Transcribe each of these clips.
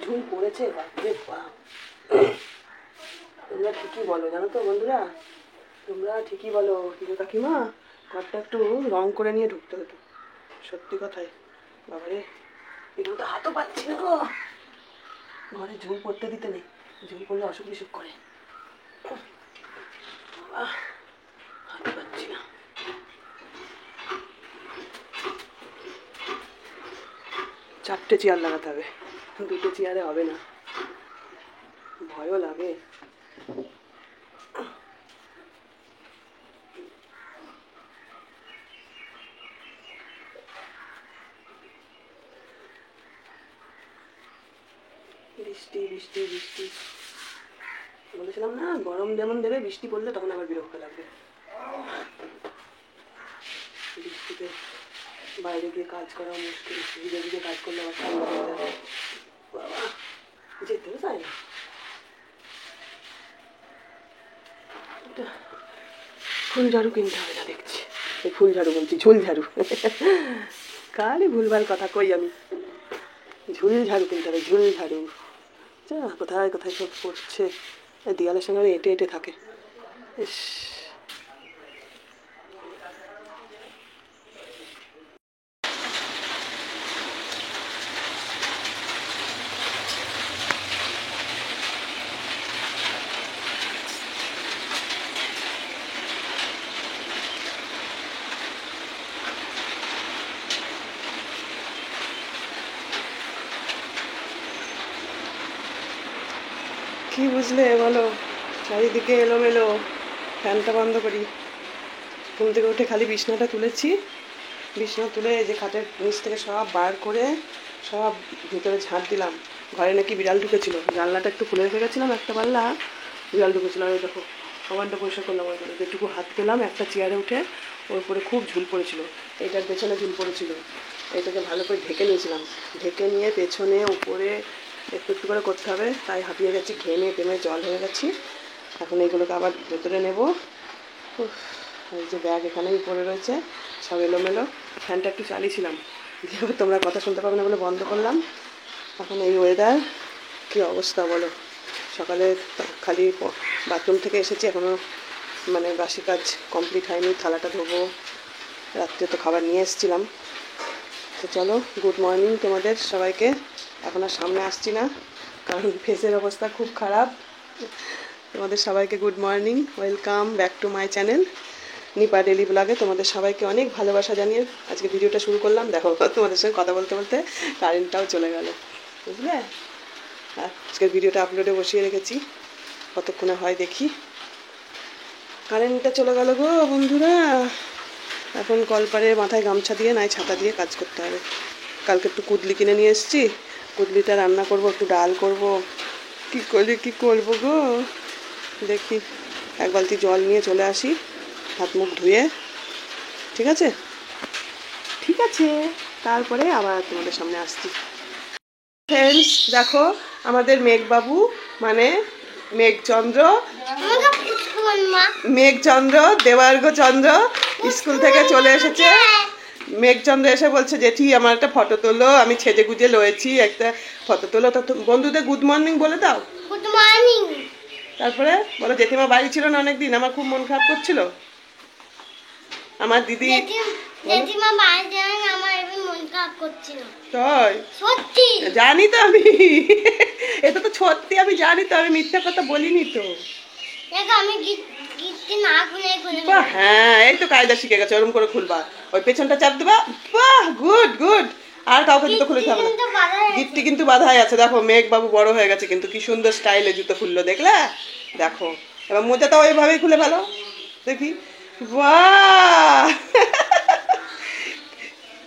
ঝুল পড়েছে, বাপরে বাপ। তোমরা ঠিকই বলো, জানো তো বন্ধুরা, তোমরা ঠিকই বলো। কিন্তু কাকিমা, ঘরটা একটু রং করে নিয়ে ঢুকতে হতো, সত্যি কথাই। বাবারে, এগুলো তো হাতও পাচ্ছি না গো, ঘরে ঝুল পড়তে দিতে নেই, ঝুল পড়লে অসুখ বিসুখ করে। হাতে পাচ্ছি না। চারটে চেয়ার লাগাতে হবে, দুটো চেয়ারে হবে না, ভয়ও লাগে। বৃষ্টি বৃষ্টি বৃষ্টি, বলেছিলাম না গরম যেমন দেবে, বৃষ্টি পড়লে তখন আবার বিরক্ত লাগবে। বৃষ্টিতে বাইরে গিয়ে কাজ করা মুশকিল, ভিজে ভিজে কাজ করলে আবার ঠান্ডা হয়ে যাবে। বাবা, যেতেও চায় না। ফুল ঝাড়ু কিনতে হবে না দেখছি, এই ফুল ঝাড়ু বলছি, ঝুল ঝাড়ু। কারই ভুলভাল কথা কই আমি। ঝুল ঝাড়ু কিনতে হবে, ঝুল ঝাড়ু। যা কোথায় কোথায় সব পড়ছে, দেয়ালের সঙ্গে এঁটে এঁটে থাকে। ইস, কি বুঝলে বলো? চারিদিকে এলোমেলো, ফ্যানটা বন্ধ করি। ঘুম থেকে উঠে খালি বিছনাটা তুলেছি, বিছনা তুলে এই যে খাটের নিচ থেকে সব বার করে সব ভিতরে ঝাঁট দিলাম। ঘরে নাকি বিড়াল ঢুকেছিল, জানলাটা একটু খুলে রেখে গেছিলাম, একটা পাল্লা বিড়াল ঢুকেছিল। আর দেখো খাবারটা পরিষ্কার করলাম, ওই করে যেটুকু হাত পেলাম একটা চেয়ারে উঠে, ওর উপরে খুব ঝুল পড়েছিল, এইটার পেছনে ঝুল পড়েছিল, এটাকে ভালো করে ঢেকে নিয়েছিলাম। ঢেকে নিয়ে পেছনে উপরে একটু একটু করে করতে হবে, তাই হাঁপিয়ে গেছি, ঘেমে টেমে জল হয়ে গেছি। এখন এইগুলোকে আবার ভেতরে নেব। এই যে ব্যাগ এখানেই পড়ে রয়েছে, সব এলোমেলো। ফ্যানটা একটু চালিয়েছিলাম, দিয়ে তোমরা কথা শুনতে পাবে না বলে বন্ধ করলাম। এখন এই ওয়েদার, কী অবস্থা বলো। সকালে খালি বাথরুম থেকে এসেছি, এখনও মানে বাসি কাজ কমপ্লিট হয়নি, থালাটা ধোবো। রাত্রে তো খাবার নিয়ে এসেছিলাম। তো চলো, গুড মর্নিং তোমাদের সবাইকে। এখন আর সামনে আসছি না, কারণ ফেসের অবস্থা খুব খারাপ। তোমাদের সবাইকে good morning, welcome back to my channel Nipa daily ব্লগে। তোমাদের সবাইকে অনেক ভালোবাসা জানিয়ে আজকে ভিডিওটা শুরু করলাম। দেখো, তোমাদের সঙ্গে কথা বলতে বলতে কারেন্টটাও চলে গেল, বুঝলে। আজকের ভিডিওটা আপলোডে বসিয়ে রেখেছি, কতক্ষণে হয় দেখি। কারেন্টটা চলে গেল গো বন্ধুরা। এখন কলপারে মাথায় গামছা দিয়ে নাই ছাতা দিয়ে কাজ করতে হবে। কালকে একটু কুদলি কিনে নিয়ে এসেছি, কুদলিটা রান্না করব, একটু ডাল করব। কী করবো গো দেখি। এক বালতি জল নিয়ে চলে আসি, হাত মুখ ধুয়ে। ঠিক আছে, ঠিক আছে, তারপরে আবার তোমাদের সামনে আসছি। ফ্রেন্ডস দেখো, আমাদের মেঘবাবু মানে মেঘচন্দ্র দেবার্ঘচন্দ্র স্কুল থেকে চলে এসেছে। মেঘচন্দ্র এসে বলছে, জেঠি আমার একটা ফটো তোলো, আমি ছেজে গুজে লয়েছি, একটা ফটো তোলো। তো বন্ধুদের গুড মর্নিং বলে দাও। Good morning. তারপরে বলো, জেঠিমা বাড়ি ছিল না অনেকদিন, আমার খুব মন খারাপ করছিল। আমার দিদি জেঠিমা বাড়ি যায় না, আমার এমন মন খারাপ করছিল। তাই সত্যি জানি তো আমি, এটা তো সত্যি আমি জানি তো, আমি মিথ্যা কথা বলিনি তো। দেখো আমি গিটটি না খুলে খুলে, হ্যাঁ এই তো কায়দা শিখে গেছে, ওরকম করে খুলবা, ওই পেছনটা চাপ দেবা। বাহ, গুড গুড। আর কাউকে জুতো খুলে দিতে হবে না, গিটটি কিন্তু বাঁধাই আছে। দেখো মেঘ বাবু বড় হয়ে গেছে কিন্তু, কি সুন্দর স্টাইলে জুতো খুললো, দেখলে? দেখো এবার মোজাটাও এইভাবেই খুলে ফেলো, দেখি। বাহ,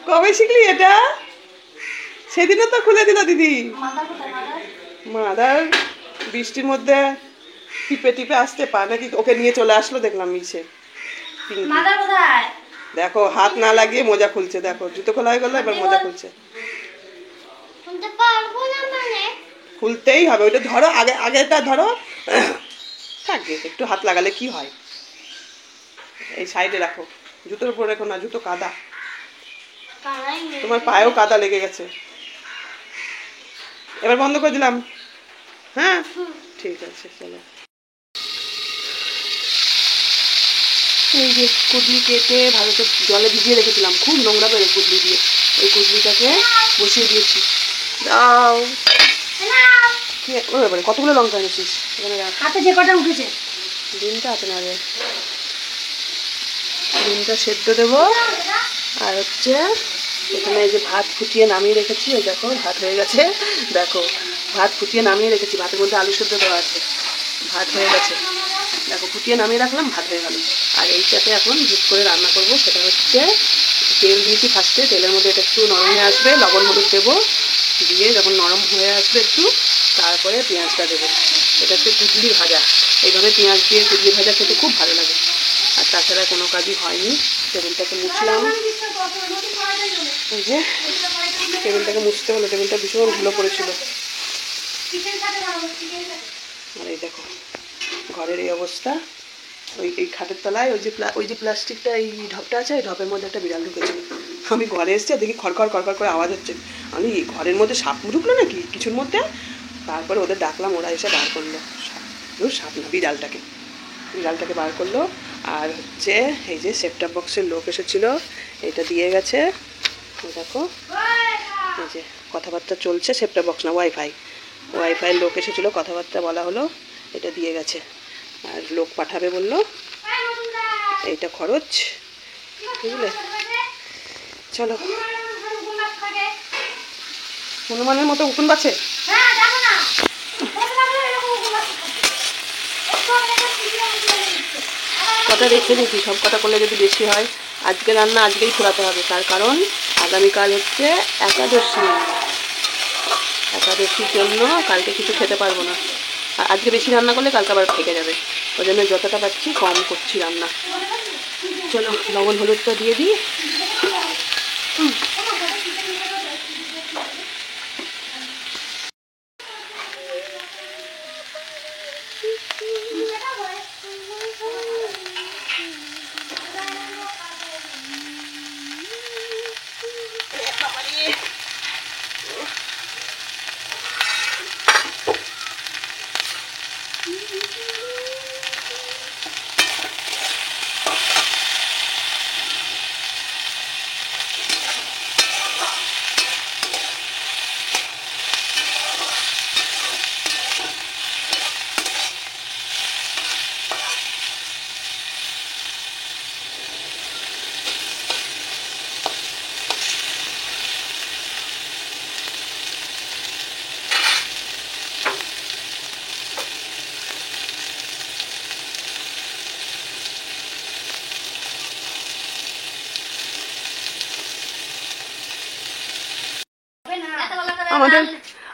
কবে শিখলি এটা? সেদিনও তো খুলে দিল দিদি। মাদার বৃষ্টির মধ্যে টিপে টিপে আসতে পা নাকি ওকে নিয়ে চলে আসলো, দেখলাম মিছে। দেখো হাত না লাগিয়ে মোজা খুলছে, দেখো জুতো খোলা হয়ে গেল, এবার মোজা খুলছে। খুলতেই হবে, ওইটা ধরো, আগেটা ধরো। থাকবে, একটু হাত লাগালে কি হয়। এই সাইডে রাখো, জুতোর উপর রেখো না, জুতো কাদা, তোমার পায়েও কাদা লেগে গেছে। এবার বন্ধ করে দিলাম। হ্যাঁ ঠিক আছে চলো। এই যে কুদলি কেটে ভালো করে জলে ভিজিয়ে রেখেছিলাম, খুব নোংরা করে কুদলি দিয়ে। এই কুদলিটাকে বসিয়ে দিয়েছি। দাও কতগুলো লঙ্কা এনেছিস? হাতে যে কটা উঠেছে ডিমটা হাতে না রে, ডিমটা সেদ্ধ দেবো। আর হচ্ছে এখানে এই যে ভাত ফুটিয়ে নামিয়ে রেখেছি, ওই দেখো ভাত হয়ে গেছে। দেখো ভাত ফুটিয়ে নামিয়ে রেখেছি, ভাতের মধ্যে আলু সেদ্ধ দেওয়া আছে। ভাত হয়ে গেছে, দেখো ফুটিয়ে নামিয়ে রাখলাম, ভাত হয়ে গেল। আর এইটাতে এখন ঝুট করে রান্না করব, সেটা হচ্ছে তেল দিয়েছি ফার্স্টে, তেলের মধ্যে এটা একটু নরম হয়ে আসবে, লবণ হলুদ দেবো, দিয়ে যখন নরম হয়ে আসবে একটু, তারপরে পেঁয়াজটা দেবো। এটা হচ্ছে কুদলি ভাজা, এইভাবে পেঁয়াজ দিয়ে কুদলি ভাজা খেতে খুব ভালো লাগে। আর তাছাড়া কোনো কাজই হয়নি। টেবিলটাকে মুছলাম, এই যে টেবিলটাকে মুছতে হলো, টেবিলটা ভীষণ ধুলো পড়েছিল। আর এই দেখো ঘরের এই অবস্থা। এই খাটের তলায় ওই যে প্লাস্টিকটা, এই ঢপটা আছে, এই ঢপের মধ্যে একটা বিড়াল ঢুকেছিল। আমি ঘরে এসেছি, দেখি খড়খড় খড়খড় করে আওয়াজ হচ্ছে। আমি ঘরের মধ্যে সাপ ঢুকলো নাকি কিছুর মধ্যে, তারপরে ওদের ডাকলাম, ওরা এসে বার করলো। সাপ না, বিড়ালটাকে বার করলো। আর হচ্ছে এই যে সেটটপ বক্সের লোক এসেছিলো, এটা দিয়ে গেছে। দেখো এই যে কথাবার্তা চলছে, সেটটপ বক্স না, ওয়াইফাই লোক এসেছিলো, কথাবার্তা বলা হলো, এটা দিয়ে গেছে। আর লোক পাঠাবে বললো, এইটা খরচ, বুঝলে। চলো, হনুমানের মতো উকুন বাছে। কটা রেখে দিচ্ছি, সব কটা করলে যদি বেশি হয়। আজকে রান্না আজকেই ফোরাতে হবে, তার কারণ আগামীকাল হচ্ছে একাদশী। একাদশীর জন্য কালকে কিছু খেতে পারবো না। আর আজকে বেশি রান্না করলে কালকে আবার থেকে যাবে, ওই জন্য যতটা পাচ্ছি কম করছি রান্না। চলো লবণ হলুদটা দিয়ে দিই।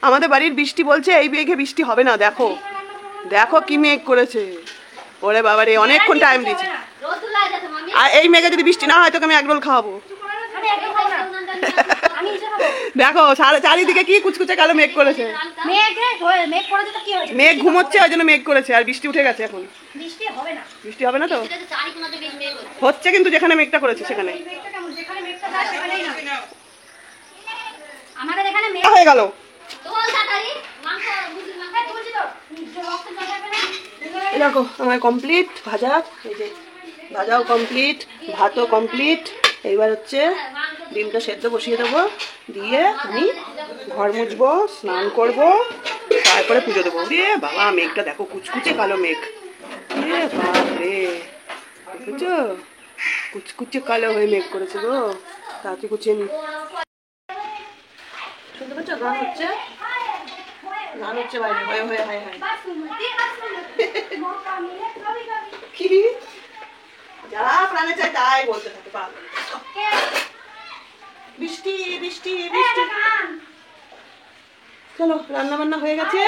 আমাদের বাড়ির বৃষ্টি বলছে এই মেঘে বৃষ্টি হবে না। দেখো দেখো কি মেঘ করেছে, ওরে বাবারে অনেকক্ষণ টাইম দিয়েছি। আর এই মেঘে যদি বৃষ্টি না হয় তোকে আমি এক রোল খাওয়াবো। দেখো চারিদিকে কি কুচকুচে কালো মেঘ করেছে। মেঘ ঘুমোচ্ছে, ওই জন্য মেঘ করেছে, আর বৃষ্টি উঠে গেছে। এখন বৃষ্টি হবে না তো, হচ্ছে কিন্তু যেখানে মেঘটা করেছে সেখানে হয়ে গেল। দেখো আমার কমপ্লিট ভাজা, এই যে ভাজাও কমপ্লিট, ভাতও কমপ্লিট। এইবার হচ্ছে ডিমটা সেদ্ধ বসিয়ে দেবো, দিয়ে আমি ঘর মুছবো, স্নান করবো, তারপরে পুজো দেবো। রে বাবা মেঘটা দেখো, কুচকুচে কালো মেঘ। রে বাপ রে, দেখেছো কুচকুচে কালো হয়ে মেঘ করেছে গো। তাড়াতাড়ি কুচিয়ে নি। শুনতে পাচ্ছ গান হচ্ছে, গান হচ্ছে বাইরে, হয়ে হয়ে হায় হায়। কি যারা প্রাণে চায় তাই বলতে থাকে, পাগল। বৃষ্টি বৃষ্টি বৃষ্টি। চলো রান্না বান্না হয়ে গেছে।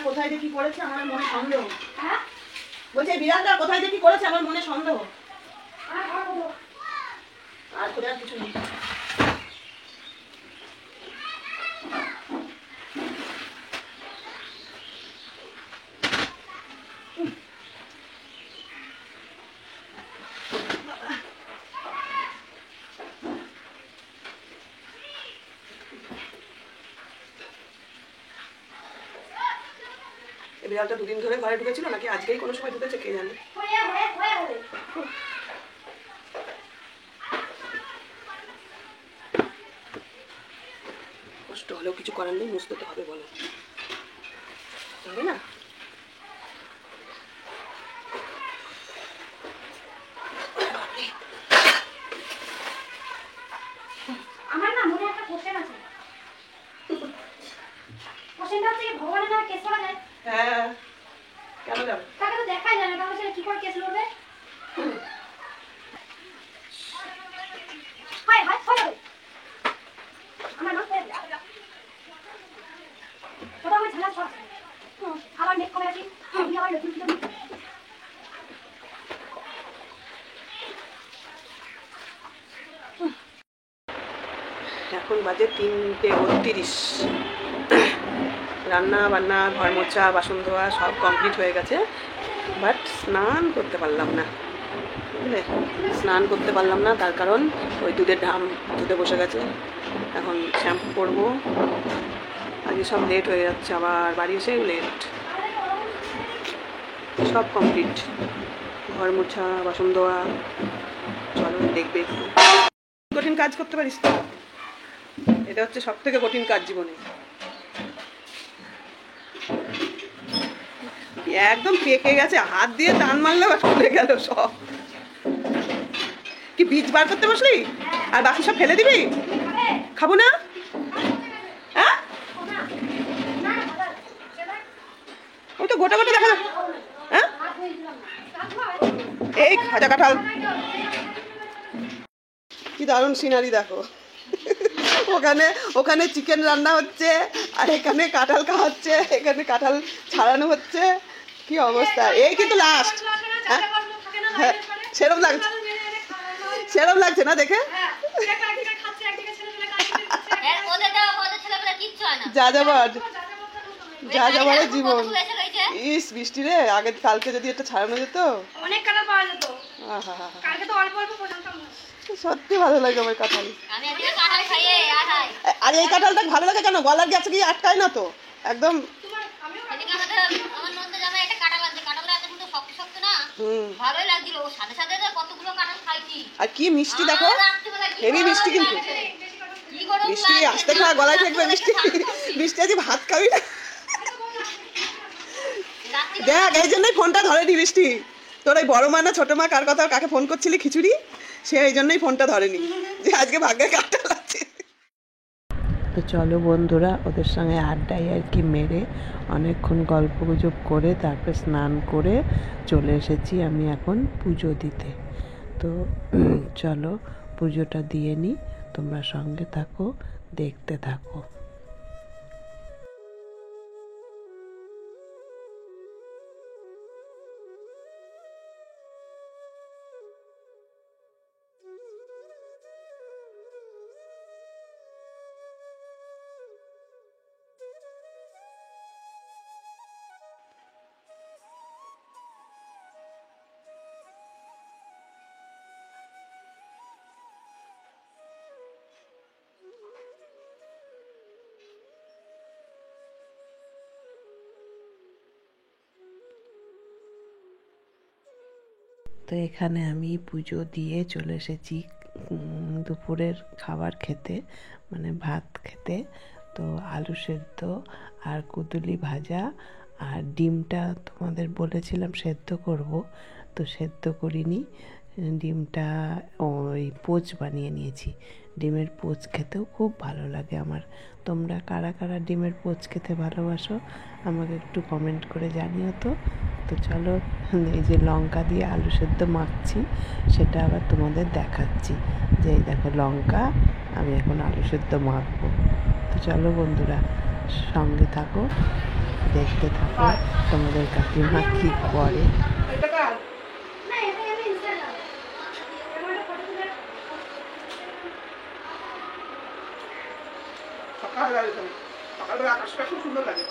কোথায় দেখি করেছে আমার মনে সন্দেহ। বলছে বিড়ালটা কোথায় দেখি করেছে আমার মনে সন্দেহ। আর খোঁজার কিছু নেই। বিড়ালটা দুদিন ধরে ঘরে ঢুকেছিল নাকি আজকেই কোনো সময় ঢুকেছে কে জানে। কষ্ট হলেও কিছু করার নেই, মুছতে তো হবে, বলো হবে না? আমার না মনে একটা কোশ্চেন আছে। কোশ্চেনটা হচ্ছে ভগবানের নামে কেস করা যায়? হ্যাঁ, কেন যাবে? তাকে তো দেখাই যায় না, তাহলে সে কি করে কেস লড়বে? হাই হাই হাই আমার নাম হয়ে যাবে। ওটা আমার ঝালা সব আবার নেক করে রাখি, আমি আবার নতুন কিছু এখন বাজে 3:32। রান্না বান্না, ঘর মোছা, বাসন ধোয়া সব কমপ্লিট হয়ে গেছে, বাট স্নান করতে পারলাম না, বুঝলে? স্নান করতে পারলাম না, তার কারণ ওই দুধের ঢাম ধুতে বসে গেছে। এখন শ্যাম্পু করবো, আজকে সব লেট হয়ে যাচ্ছে, আবার বাড়ি এসে লেট। সব কমপ্লিট, ঘর মোছা, বাসন ধোয়া। চলো দেখবে একটু। কঠিন কাজ করতে পারিস তো, এটা হচ্ছে সব থেকে কঠিন কাজ জীবনে। একদম পেকে গেছে, হাত দিয়ে টান মারলে আবার খুলে গেল সব। কি বীজ বার করতে বসলি আর বাকি সব ফেলে দিবি? খাবো না? হ্যাঁ, ওই তো গোটা গোটা দেখা যাচ্ছে। হ্যাঁ, এই খাজা কাঁঠাল, কি দারুণ সিনারি দেখো। ওখানে ওখানে চিকেন রান্না হচ্ছে, আর এখানে কাঁঠাল খাওয়া হচ্ছে, এখানে কাঁঠাল ছাড়ানো হচ্ছে। কি অবস্থা! এই কিন্তু লাস্ট। হ্যাঁ হ্যাঁ, সেরম লাগছে, সেরম লাগছে না দেখে? যা যাবার, যা যাবার জীবন। ইস বৃষ্টি রে, আগে কালকে যদি একটা ছাড়ানো যেত, অনেক কাঁঠাল পাওয়া যেত। আহা, কালকে তো অল্প অল্প পর্যন্ত। সত্যি ভালো লাগে আমার কাঁঠাল। আর এই কাঁঠালটা ভালো লাগে কেন, গলার কাছে গিয়ে আটকায় না তো একদম। আর কি মিষ্টি দেখো, হেভি মিষ্টি কিন্তু। মিষ্টি আসতে খাওয়া গলায় থাকবে মিষ্টি। মিষ্টি আজ ভাত খাবি না দেখ, এই জন্যই ফোনটা ধরেনি বৃষ্টি। তোর ওই বড় মা না ছোট মা কার কথা কাকে ফোন করছিলি খিচুড়ি, সে এই জন্যই ফোনটা ধরেনি, যে আজকে ভাগ্যে কাঁঠাল আছে। তো চলো বন্ধুরা, ওদের সঙ্গে আড্ডায় আর কি মেরে অনেকক্ষণ গল্প গুজব করে তারপর স্নান করে চলে এসেছি আমি এখন পুজো দিতে। তো চলো পুজোটা দিয়ে নিই, তোমরা সঙ্গে থাকো, দেখতে থাকো। তো এখানে আমি পুজো দিয়ে চলে এসেছি দুপুরের খাবার খেতে, মানে ভাত খেতে। তো আলু সেদ্ধ আর কুদুলি ভাজা আর ডিমটা তোমাদের বলেছিলাম সেদ্ধ করব, তো সেদ্ধ করিনি, ডিমটা ওই পোচ বানিয়ে নিয়েছি। ডিমের পোচ খেতেও খুব ভালো লাগে আমার। তোমরা কারা কারা ডিমের পোচ খেতে ভালোবাসো আমাকে একটু কমেন্ট করে জানিও তো। তো চলো, এই যে লঙ্কা দিয়ে আলু সেদ্ধ মাখছি সেটা আবার তোমাদের দেখাচ্ছি, যে এই দেখো লঙ্কা, আমি এখন আলু সেদ্ধ মাখবো। তো চলো বন্ধুরা, সঙ্গে থাকো, দেখতে থাকো তোমাদের কাকিমা কী করে। সকালবেলা আকাশটা খুব সুন্দর লাগে,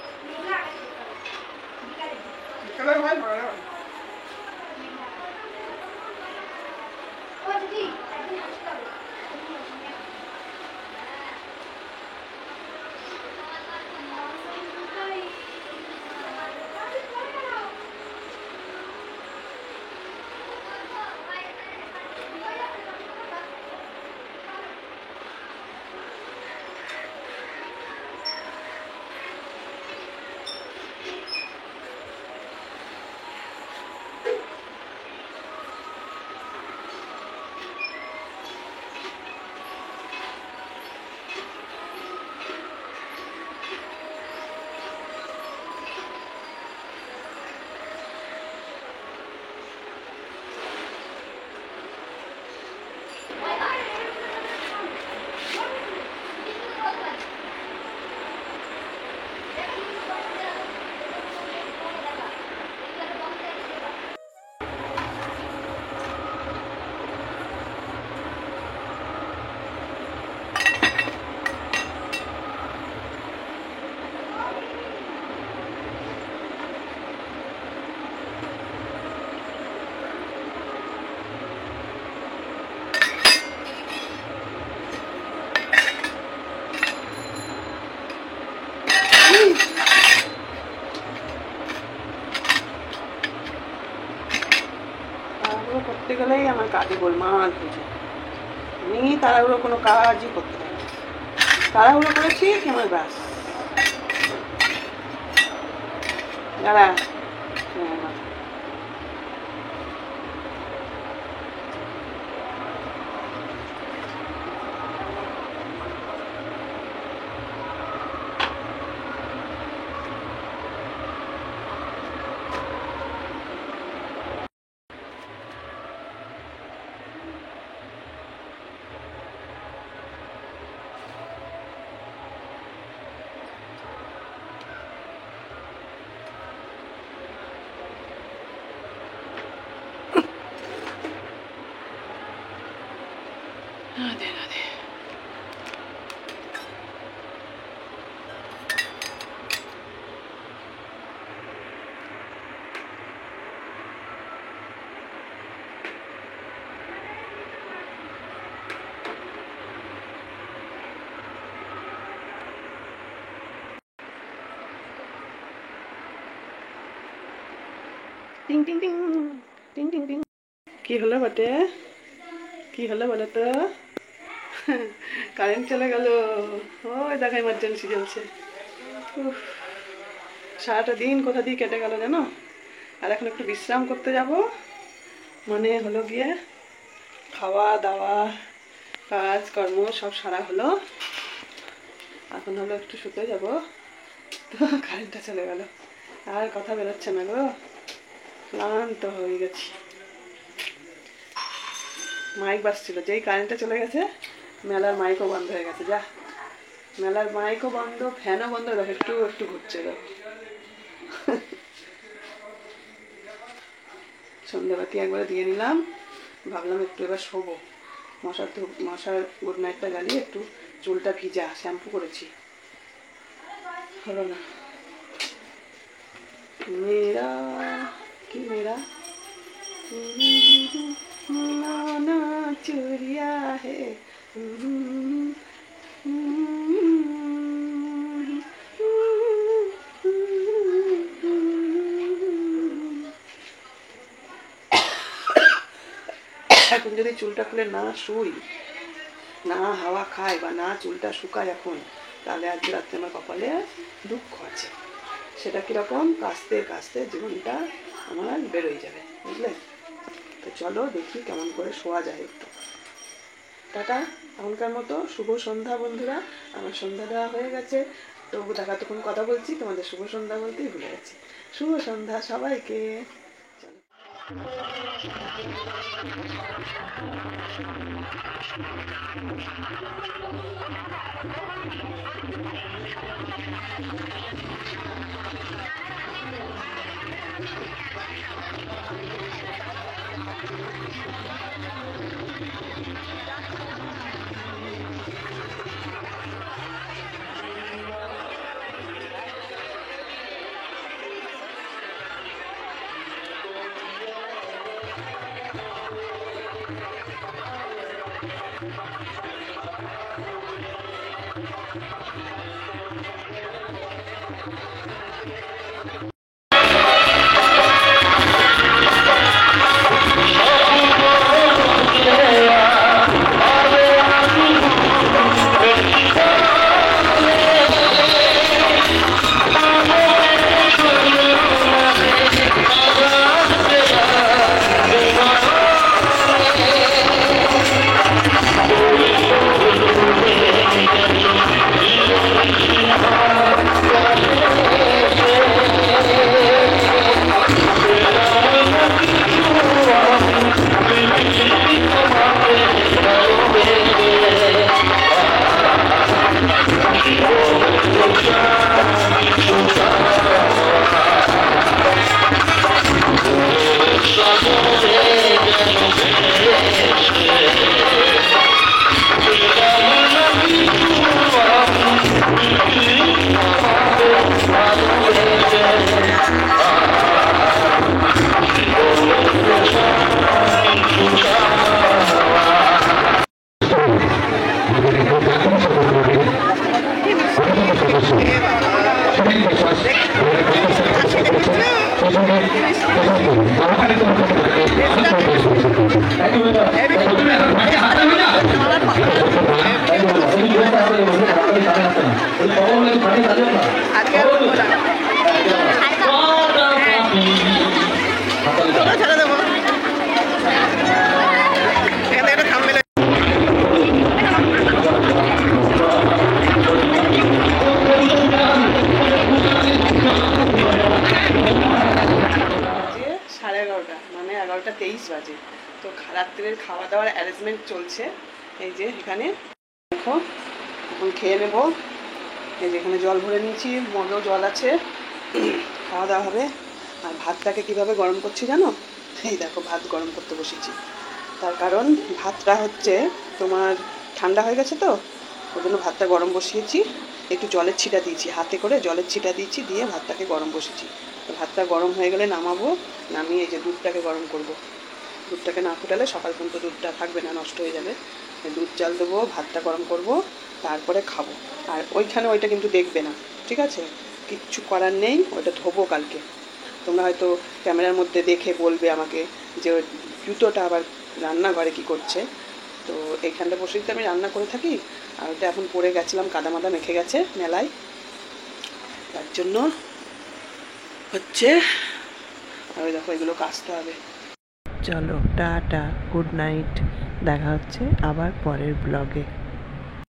বিকালে ভাই ভালো লাগে। গেলেই আমার কাজে গোলমাল হয়েছে। আমি তাড়াহুড়ো কোনো কাজই করতে পারি না। তাড়াহুড়ো করেছি কি আমার ব্যাস দাঁড়া। রাধে রাধে। টিং টিং টিং টিং টিং টিং। কি হলো বটে? কি হলো বলো তো? কারেন্ট চলে গেল। ওই দেখো ইমার্জেন্সি চলছে। উফ, সারাটা দিন কোথা দিয়ে কেটে গেল জানো। আর এখন একটু বিশ্রাম করতে যাব, মানে হলো গিয়ে খাওয়া দাওয়া কাজ কর্ম সব সারা হলো। এখন হলো একটু শুতে যাব, তো কারেন্টটা চলে গেল। আর কথা বেরোচ্ছে না গো, ক্লান্ত হয়ে গেছি। মাইক বাজছিল, যেই কারেন্টটা চলে গেছে মেলার মাইকও বন্ধ হয়ে গেছে। যা, মেলার মাইকও বন্ধ, ফ্যানও বন্ধ, দেখো একটু একটু ঘুরছে। দেখো সন্ধ্যাবাতি একবার দিয়ে নিলাম, ভাবলাম একটু এবার শোবো। মশার গুড নাইটটা জ্বালিয়ে একটু চুলটা ভিজা শ্যাম্পু করেছি, হলো না। মেরা কি মেরা ना चुरिया है এখন যদি চুলটা খুলে না শুই, না হাওয়া খাই বা না চুলটা শুকায় এখন, তাহলে আজ রাত্রে আমার কপালে দুঃখ আছে। সেটা কিরকম, কাস্তে কাস্তে জীবনটা আমার বেরোয় যাবে, বুঝলে? তো চলো দেখি কেমন করে শোয়া যায় একটু। টাটা, এখনকার মতো শুভ সন্ধ্যা বন্ধুরা। আমার সন্ধ্যা দেওয়া হয়ে গেছে, তবু দেখা তখন কথা বলছি, তোমাদের শুভ সন্ধ্যা বলতেই ভুলে গেছি। শুভ সন্ধ্যা সবাইকে। 11:23 বাজে। তো রাত্রের খাওয়া দাওয়ার অ্যারেঞ্জমেন্ট চলছে। এই যে এখানে দেখো, এখন খেয়ে নেবো। এই যে এখানে জল ভরে নিয়েছি, মগেও জল আছে, খাওয়া দাওয়া হবে। আর ভাতটাকে কিভাবে গরম করছি জানো? এই দেখো ভাত গরম করতে বসেছি। তার কারণ ভাতটা হচ্ছে তোমার ঠান্ডা হয়ে গেছে, তো ওই জন্য ভাতটা গরম বসিয়েছি। একটু জলের ছিটা দিয়েছি, হাতে করে জলের ছিটা দিয়েছি, দিয়ে ভাতটাকে গরম বসেছি। তো ভাতটা গরম হয়ে গেলে নামাবো, নামিয়ে এই যে দুধটাকে গরম করব। দুধটাকে না ফুটালে সকাল পর্যন্ত দুধটা থাকবে না, নষ্ট হয়ে যাবে। দুধ জাল দেবো, ভাতটা গরম করব, তারপরে খাবো। আর ওইখানে ওইটা কিন্তু দেখবে না, ঠিক আছে? কিচ্ছু করার নেই, ওইটা ধোবো কালকে। তোমরা হয়তো ক্যামেরার মধ্যে দেখে বলবে আমাকে যে ওই জুতোটা আবার রান্নাঘরে কি করছে। তো এইখানটা বসেই তো আমি রান্না করে থাকি, আর ওটা এখন পরে গেছিলাম, কাদা মাদা মেখে গেছে মেলায়, তার জন্য হচ্ছে। আর ওই দেখো এগুলো কাচতে হবে। চলো টাটা, গুড নাইট, দেখা হচ্ছে আবার পরের ব্লগে।